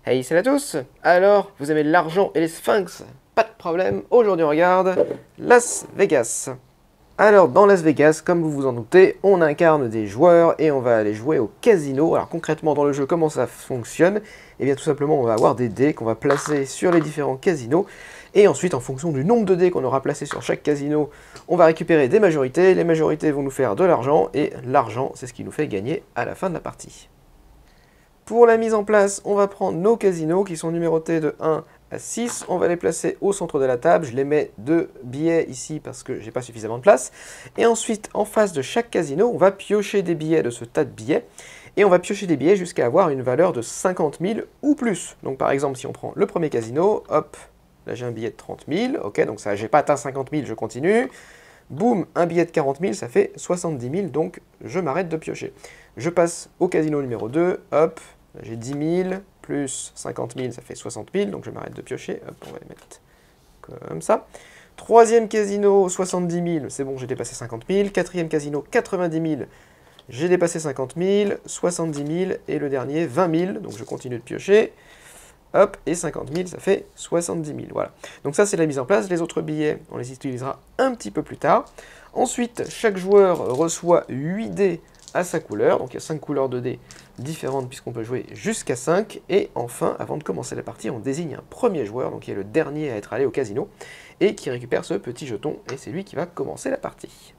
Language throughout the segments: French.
Hey, salut à tous! Alors, vous aimez l'argent et les sphinx? Pas de problème, aujourd'hui on regarde Las Vegas. Alors, dans Las Vegas, comme vous vous en doutez, on incarne des joueurs et on va aller jouer au casino. Alors concrètement dans le jeu, comment ça fonctionne? Eh bien tout simplement, on va avoir des dés qu'on va placer sur les différents casinos. Et ensuite, en fonction du nombre de dés qu'on aura placé sur chaque casino, on va récupérer des majorités. Les majorités vont nous faire de l'argent et l'argent, c'est ce qui nous fait gagner à la fin de la partie. Pour la mise en place, on va prendre nos casinos qui sont numérotés de 1 à 6. On va les placer au centre de la table. Je les mets 2 billets ici parce que j'ai pas suffisamment de place. Et ensuite, en face de chaque casino, on va piocher des billets de ce tas de billets. Et on va piocher des billets jusqu'à avoir une valeur de 50 000 ou plus. Donc par exemple, si on prend le premier casino, hop, là j'ai un billet de 30 000. Ok, donc ça, j'ai pas atteint 50 000, je continue. Boum, un billet de 40 000, ça fait 70 000, donc je m'arrête de piocher. Je passe au casino numéro 2, hop, j'ai 10 000, plus 50 000, ça fait 60 000, donc je m'arrête de piocher, hop, on va les mettre comme ça. Troisième casino, 70 000, c'est bon, j'ai dépassé 50 000. Quatrième casino, 90 000, j'ai dépassé 50 000, 70 000, et le dernier, 20 000, donc je continue de piocher. Hop, et 50 000, ça fait 70 000, voilà. Donc ça, c'est la mise en place. Les autres billets, on les utilisera un petit peu plus tard. Ensuite, chaque joueur reçoit 8 dés à sa couleur. Donc il y a 5 couleurs de dés différentes puisqu'on peut jouer jusqu'à 5. Et enfin, avant de commencer la partie, on désigne un premier joueur, donc qui est le dernier à être allé au casino, et qui récupère ce petit jeton, et c'est lui qui va commencer la partie.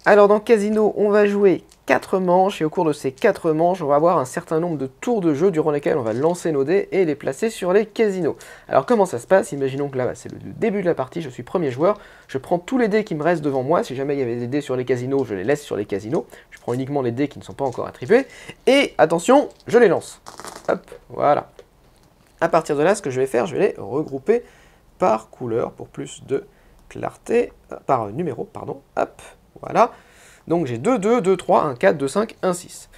Alors dans Casino, on va jouer 4 manches, et au cours de ces 4 manches, on va avoir un certain nombre de tours de jeu durant lesquels on va lancer nos dés et les placer sur les casinos. Alors comment ça se passe? Imaginons que là, c'est le début de la partie, je suis premier joueur, je prends tous les dés qui me restent devant moi, si jamais il y avait des dés sur les casinos, je les laisse sur les casinos, je prends uniquement les dés qui ne sont pas encore attribués, et attention, je les lance. Hop, voilà. À partir de là, ce que je vais faire, je vais les regrouper par couleur pour plus de clarté, par numéro, pardon, hop. Voilà, donc j'ai 2, 2, 2, 3, 1, 4, 2, 5, 1, 6.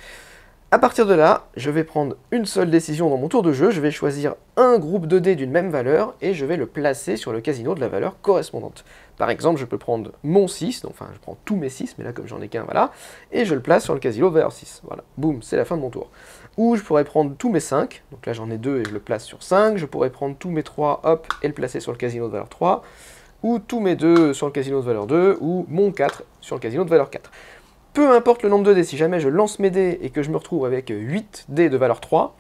À partir de là, je vais prendre une seule décision dans mon tour de jeu, je vais choisir un groupe de dés d'une même valeur et je vais le placer sur le casino de la valeur correspondante. Par exemple, je peux prendre mon 6, donc, enfin je prends tous mes 6, mais là comme j'en ai qu'un, voilà, et je le place sur le casino de valeur 6. Voilà, boum, c'est la fin de mon tour. Ou je pourrais prendre tous mes 5, donc là j'en ai 2 et je le place sur 5, je pourrais prendre tous mes 3, hop, et le placer sur le casino de valeur 3, ou tous mes 2 sur le casino de valeur 2, ou mon 4 sur le casino de valeur 4. Peu importe le nombre de dés, si jamais je lance mes dés et que je me retrouve avec 8 dés de valeur 3,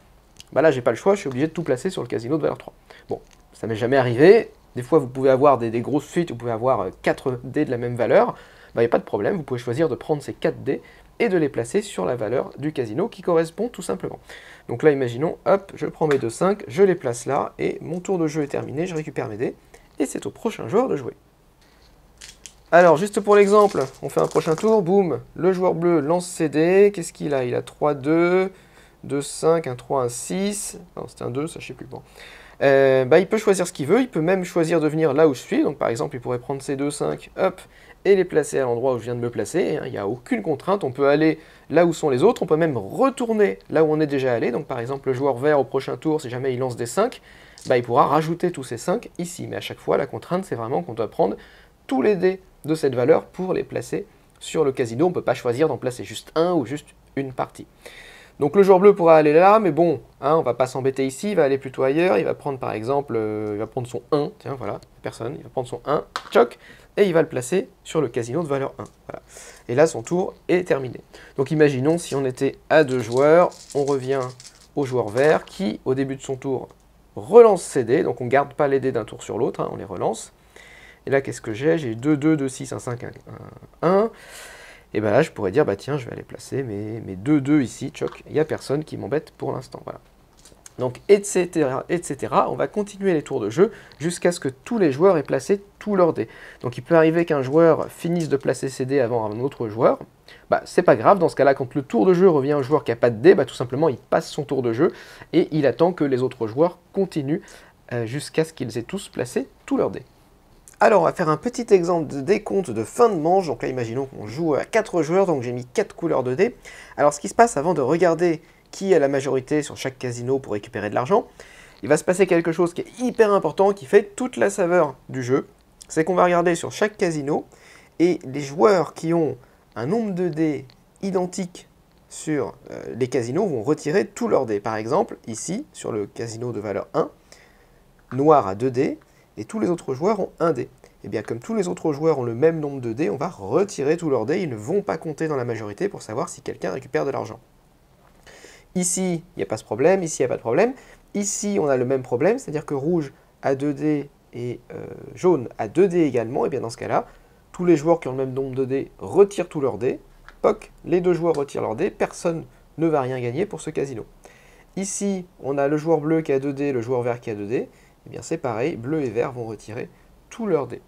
bah là j'ai pas le choix, je suis obligé de tout placer sur le casino de valeur 3. Bon, ça m'est jamais arrivé, des fois vous pouvez avoir des grosses suites, vous pouvez avoir 4 dés de la même valeur, bah il n'y a pas de problème, vous pouvez choisir de prendre ces 4 dés et de les placer sur la valeur du casino qui correspond tout simplement. Donc là imaginons, hop, je prends mes 2, 5, je les place là, et mon tour de jeu est terminé, je récupère mes dés, et c'est au prochain joueur de jouer. Alors, juste pour l'exemple, on fait un prochain tour, boum, le joueur bleu lance ses dés, qu'est-ce qu'il a? Il a 3, 2, 2, 5, 1, 3, 1, 6, non c'était un 2, ça je sais plus, bon. Il peut choisir ce qu'il veut, il peut même choisir de venir là où je suis, donc par exemple il pourrait prendre ses 2, 5, hop, et les placer à l'endroit où je viens de me placer, hein, il n'y a aucune contrainte, on peut aller là où sont les autres, on peut même retourner là où on est déjà allé, donc par exemple le joueur vert au prochain tour, si jamais il lance des 5, il pourra rajouter tous ces 5 ici, mais à chaque fois la contrainte c'est vraiment qu'on doit prendre tous les dés de cette valeur pour les placer sur le casino, on ne peut pas choisir d'en placer juste un ou juste une partie. Donc le joueur bleu pourra aller là, mais bon, hein, on va pas s'embêter ici, il va aller plutôt ailleurs, il va prendre par exemple, il va prendre son 1, tiens voilà, personne, il va prendre son 1, tchoc, et il va le placer sur le casino de valeur 1, voilà. Et là son tour est terminé. Donc imaginons si on était à 2 joueurs, on revient au joueur vert qui, au début de son tour, relance ses dés, donc on ne garde pas les dés d'un tour sur l'autre, hein, on les relance. Et là, qu'est-ce que j'ai? J'ai 2, 2, 2, 6, 1, 5, 1, 1. Et bien là, je pourrais dire, bah tiens, je vais aller placer mes 2, 2 ici, tchoc. Il n'y a personne qui m'embête pour l'instant, voilà. Donc, etc., etc. On va continuer les tours de jeu jusqu'à ce que tous les joueurs aient placé tous leurs dés. Donc, il peut arriver qu'un joueur finisse de placer ses dés avant un autre joueur. Bah, c'est pas grave, dans ce cas-là, quand le tour de jeu revient au joueur qui n'a pas de dés, bah, tout simplement, il passe son tour de jeu et il attend que les autres joueurs continuent jusqu'à ce qu'ils aient tous placé tous leurs dés. Alors, on va faire un petit exemple de décompte de fin de manche. Donc là, imaginons qu'on joue à 4 joueurs, donc j'ai mis 4 couleurs de dés. Alors, ce qui se passe avant de regarder qui a la majorité sur chaque casino pour récupérer de l'argent, il va se passer quelque chose qui est hyper important, qui fait toute la saveur du jeu. C'est qu'on va regarder sur chaque casino, et les joueurs qui ont un nombre de dés identique sur les casinos vont retirer tous leurs dés. Par exemple, ici, sur le casino de valeur 1, noir a 2 dés, et tous les autres joueurs ont 1 dé. Et bien comme tous les autres joueurs ont le même nombre de dés, on va retirer tous leurs dés, ils ne vont pas compter dans la majorité pour savoir si quelqu'un récupère de l'argent. Ici, il n'y a pas ce problème, ici, il n'y a pas de problème. Ici, on a le même problème, c'est-à-dire que rouge a 2 dés et jaune a 2 dés également. Et bien dans ce cas-là, tous les joueurs qui ont le même nombre de dés retirent tous leurs dés. POC, les deux joueurs retirent leurs dés, personne ne va rien gagner pour ce casino. Ici, on a le joueur bleu qui a 2 dés, le joueur vert qui a 2 dés. Et bien c'est pareil, bleu et vert vont retirer tous leurs dés.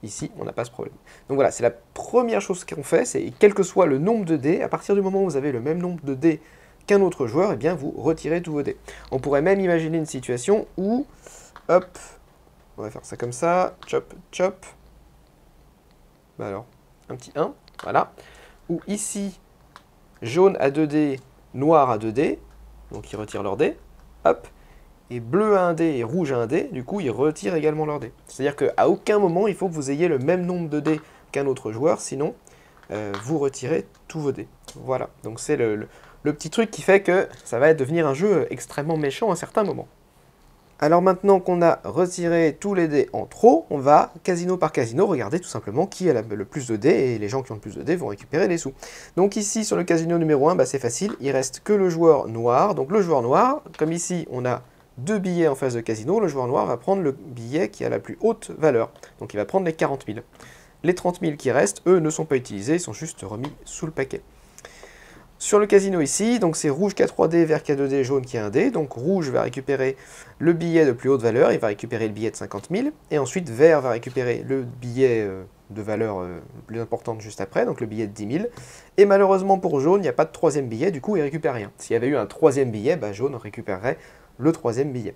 Ici, on n'a pas ce problème. Donc voilà, c'est la première chose qu'on fait, c'est quel que soit le nombre de dés, à partir du moment où vous avez le même nombre de dés qu'un autre joueur, eh bien vous retirez tous vos dés. On pourrait même imaginer une situation où, hop, on va faire ça comme ça, chop, chop, bah alors, un petit 1, voilà, où ici, jaune a 2 dés, noir a 2 dés, donc ils retirent leurs dés, hop, et bleu a un dé et rouge a un dé, du coup ils retirent également leurs dés. C'est-à-dire qu'à aucun moment il faut que vous ayez le même nombre de dés qu'un autre joueur, sinon vous retirez tous vos dés. Voilà, donc c'est le petit truc qui fait que ça va devenir un jeu extrêmement méchant à certains moments. Alors maintenant qu'on a retiré tous les dés en trop, on va casino par casino regarder tout simplement qui a le plus de dés, et les gens qui ont le plus de dés vont récupérer les sous. Donc ici sur le casino numéro 1, bah, c'est facile, il reste que le joueur noir. Donc le joueur noir, comme ici on a 2 billets en face de casino, le joueur noir va prendre le billet qui a la plus haute valeur. Donc il va prendre les 40 000. Les 30 000 qui restent, eux, ne sont pas utilisés, ils sont juste remis sous le paquet. Sur le casino ici, donc c'est rouge qui a 3 dés, vert qui a 2 dés, jaune qui a 1 dé. Donc rouge va récupérer le billet de plus haute valeur, il va récupérer le billet de 50 000. Et ensuite vert va récupérer le billet de valeur plus importante juste après, donc le billet de 10 000. Et malheureusement pour jaune, il n'y a pas de troisième billet, du coup il ne récupère rien. S'il y avait eu un troisième billet, bah, jaune récupérerait le troisième billet.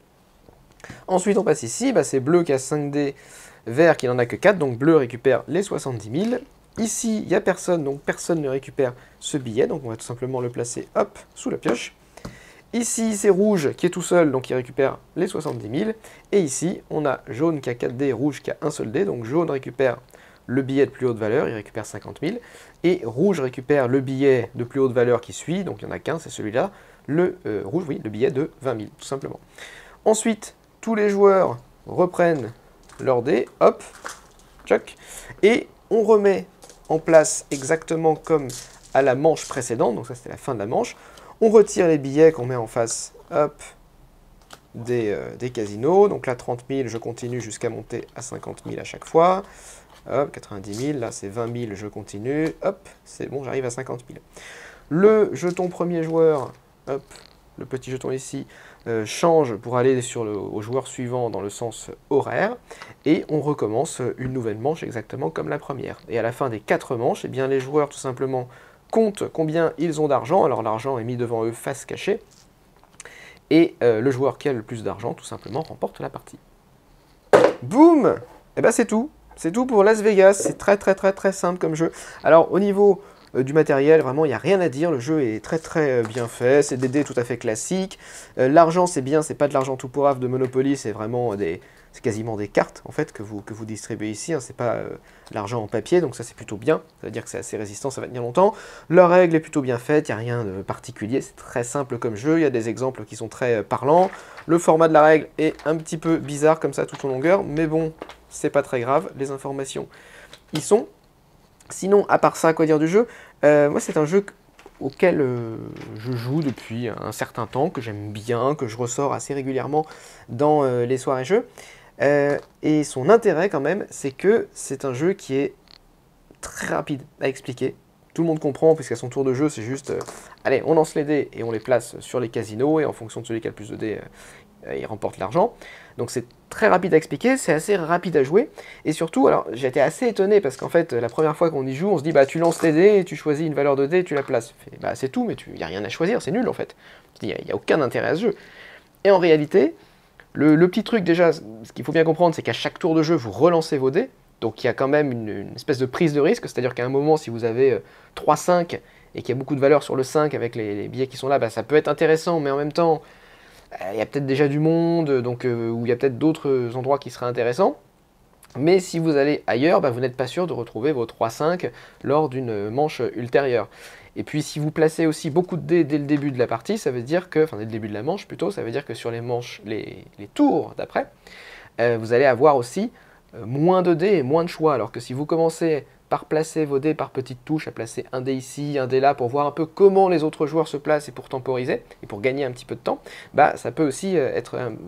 Ensuite on passe ici, bah, c'est bleu qui a 5 dés, vert qui n'en a que 4, donc bleu récupère les 70 000. Ici, il n'y a personne, donc personne ne récupère ce billet, donc on va tout simplement le placer, hop, sous la pioche. Ici, c'est rouge qui est tout seul, donc il récupère les 70 000. Et ici, on a jaune qui a 4 dés, rouge qui a un seul dé, donc jaune récupère le billet de plus haute valeur, il récupère 50 000. Et rouge récupère le billet de plus haute valeur qui suit, donc il n'y en a qu'un, c'est celui-là, le rouge, oui, le billet de 20 000, tout simplement. Ensuite, tous les joueurs reprennent leur dé, hop, tchoc, et on remet en place exactement comme à la manche précédente, donc ça c'était la fin de la manche. On retire les billets qu'on met en face, hop, des casinos. Donc là 30 000, je continue jusqu'à monter à 50 000 à chaque fois. Hop, 90 000, là c'est 20 000, je continue. Hop, c'est bon, j'arrive à 50 000. Le jeton premier joueur, hop, le petit jeton ici, change pour aller au joueur suivant dans le sens horaire, et on recommence une nouvelle manche exactement comme la première. Et à la fin des 4 manches, eh bien, les joueurs tout simplement comptent combien ils ont d'argent, alors l'argent est mis devant eux face cachée, et le joueur qui a le plus d'argent tout simplement remporte la partie. Boum! Et ben c'est tout. C'est tout pour Las Vegas, c'est très simple comme jeu. Alors au niveau du matériel, vraiment il n'y a rien à dire, le jeu est très bien fait, c'est des dés tout à fait classiques. L'argent c'est bien, c'est pas de l'argent tout pourrave de Monopoly, c'est vraiment c'est quasiment des cartes en fait que vous distribuez ici, hein. C'est pas l'argent en papier, donc ça c'est plutôt bien, ça veut dire que c'est assez résistant, ça va tenir longtemps. La règle est plutôt bien faite, il n'y a rien de particulier, c'est très simple comme jeu, il y a des exemples qui sont très parlants. Le format de la règle est un petit peu bizarre comme ça tout en longueur, mais bon, c'est pas très grave, les informations y sont. Sinon, à part ça, quoi dire du jeu, moi c'est un jeu auquel je joue depuis un certain temps, que j'aime bien, que je ressors assez régulièrement dans les soirées jeux. Et son intérêt quand même, c'est que c'est un jeu qui est très rapide à expliquer. Tout le monde comprend, puisqu'à son tour de jeu, c'est juste, allez, on lance les dés et on les place sur les casinos, et en fonction de celui qui a le plus de dés, il remporte l'argent. Donc c'est très rapide à expliquer, c'est assez rapide à jouer, et surtout, alors j'ai été assez étonné, parce qu'en fait, la première fois qu'on y joue, on se dit, bah tu lances les dés, et tu choisis une valeur de dés, et tu la places. Bah c'est tout, mais il n'y a rien à choisir, c'est nul en fait. Il n'y a aucun intérêt à ce jeu. Et en réalité, le petit truc déjà, ce qu'il faut bien comprendre, c'est qu'à chaque tour de jeu, vous relancez vos dés, donc il y a quand même une espèce de prise de risque, c'est-à-dire qu'à un moment, si vous avez 3-5, et qu'il y a beaucoup de valeur sur le 5 avec les billets qui sont là, bah, ça peut être intéressant, mais en même temps, il y a peut-être déjà du monde, donc, ou il y a peut-être d'autres endroits qui seraient intéressants. Mais si vous allez ailleurs, bah, vous n'êtes pas sûr de retrouver vos 3-5 lors d'une manche ultérieure. Et puis si vous placez aussi beaucoup de dés dès le début de la partie, ça veut dire que, enfin dès le début de la manche plutôt, ça veut dire que sur les manches, les tours d'après, vous allez avoir aussi moins de dés et moins de choix. Alors que si vous commencez par placer vos dés par petites touches, à placer un dé ici, un dé là, pour voir un peu comment les autres joueurs se placent et pour temporiser, et pour gagner un petit peu de temps, bah, ça peut aussi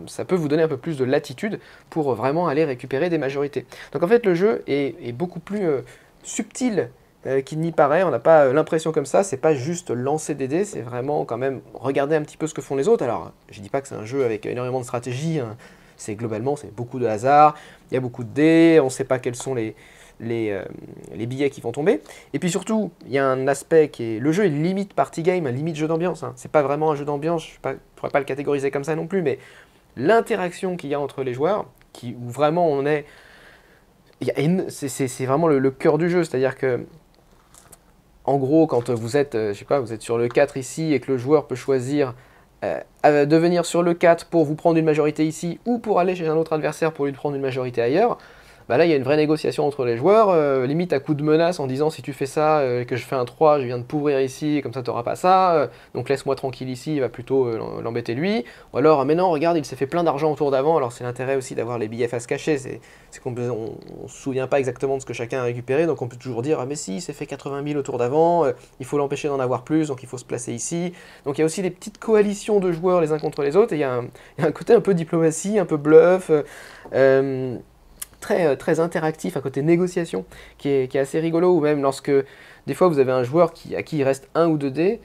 ça peut vous donner un peu plus de latitude pour vraiment aller récupérer des majorités. Donc en fait le jeu est beaucoup plus subtil qu'il n'y paraît. On n'a pas l'impression comme ça, c'est pas juste lancer des dés, c'est vraiment quand même regarder un petit peu ce que font les autres. Alors je dis pas que c'est un jeu avec énormément de stratégie, hein. C'est globalement c'est beaucoup de hasard, il y a beaucoup de dés, on ne sait pas quels sont les billets qui vont tomber. Et puis surtout, il y a un aspect qui est... Le jeu est limite party game, limite jeu d'ambiance. Hein. C'est pas vraiment un jeu d'ambiance, je ne pourrais pas le catégoriser comme ça non plus, mais l'interaction qu'il y a entre les joueurs, où vraiment on est... C'est vraiment le cœur du jeu, c'est-à-dire que en gros, quand vous êtes, je sais pas, vous êtes sur le 4 ici et que le joueur peut choisir de venir sur le 4 pour vous prendre une majorité ici ou pour aller chez un autre adversaire pour lui prendre une majorité ailleurs, bah là il y a une vraie négociation entre les joueurs, limite à coup de menace en disant si tu fais ça et que je fais un 3, je viens de pourrir ici, comme ça tu n'auras pas ça, donc laisse-moi tranquille ici, il va plutôt l'embêter lui. Ou alors, mais non, regarde, il s'est fait plein d'argent au tour d'avant, alors c'est l'intérêt aussi d'avoir les billets face cachée, c'est qu'on ne se souvient pas exactement de ce que chacun a récupéré, donc on peut toujours dire, ah mais si, il s'est fait 80 000 au tour d'avant, il faut l'empêcher d'en avoir plus, donc il faut se placer ici. Donc il y a aussi des petites coalitions de joueurs les uns contre les autres, et il y a un côté un peu diplomatie, un peu bluff, très interactif, un côté négociation qui est assez rigolo, ou même lorsque des fois vous avez un joueur à qui il reste 1 ou 2 dés,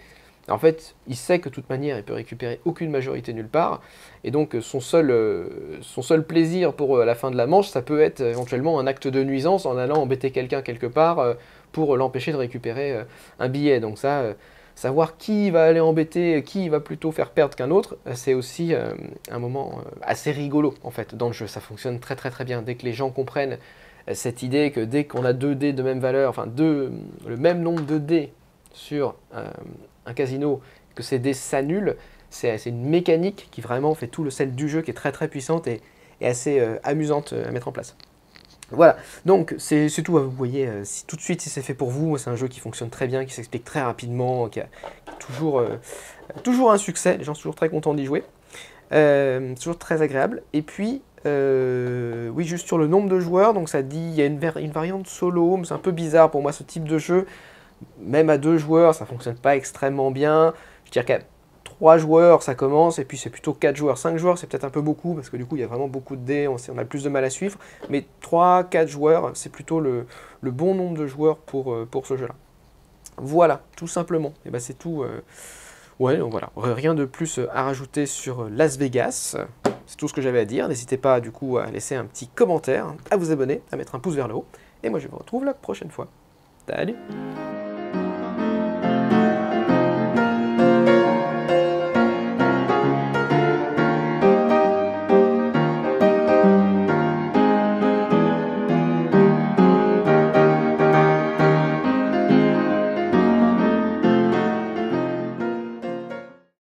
en fait il sait que de toute manière il peut récupérer aucune majorité nulle part, et donc son seul plaisir pour la fin de la manche, ça peut être éventuellement un acte de nuisance en allant embêter quelqu'un quelque part pour l'empêcher de récupérer un billet. Donc ça, savoir qui va aller embêter, qui va plutôt faire perdre qu'un autre, c'est aussi un moment assez rigolo en fait dans le jeu. Ça fonctionne très très très bien. Dès que les gens comprennent cette idée que dès qu'on a 2 dés de même valeur, enfin le même nombre de dés sur un casino, que ces dés s'annulent, c'est une mécanique qui vraiment fait tout le sel du jeu, qui est très très puissante et assez amusante à mettre en place. Voilà, donc c'est tout, vous voyez, tout de suite si c'est fait pour vous, c'est un jeu qui fonctionne très bien, qui s'explique très rapidement, qui a toujours un succès, les gens sont toujours très contents d'y jouer, toujours très agréable. Et puis, oui, juste sur le nombre de joueurs, donc ça dit, il y a une variante solo, mais c'est un peu bizarre pour moi ce type de jeu, même à 2 joueurs, ça fonctionne pas extrêmement bien, je dirais qu'à 3 joueurs ça commence, et puis c'est plutôt 4 joueurs. 5 joueurs c'est peut-être un peu beaucoup, parce que du coup il y a vraiment beaucoup de dés, on a plus de mal à suivre, mais 3-4 joueurs, c'est plutôt le bon nombre de joueurs pour ce jeu-là. Voilà, tout simplement, et ben c'est tout. Ouais, donc voilà, rien de plus à rajouter sur Las Vegas, c'est tout ce que j'avais à dire. N'hésitez pas du coup à laisser un petit commentaire, à vous abonner, à mettre un pouce vers le haut, et moi je vous retrouve la prochaine fois. Salut!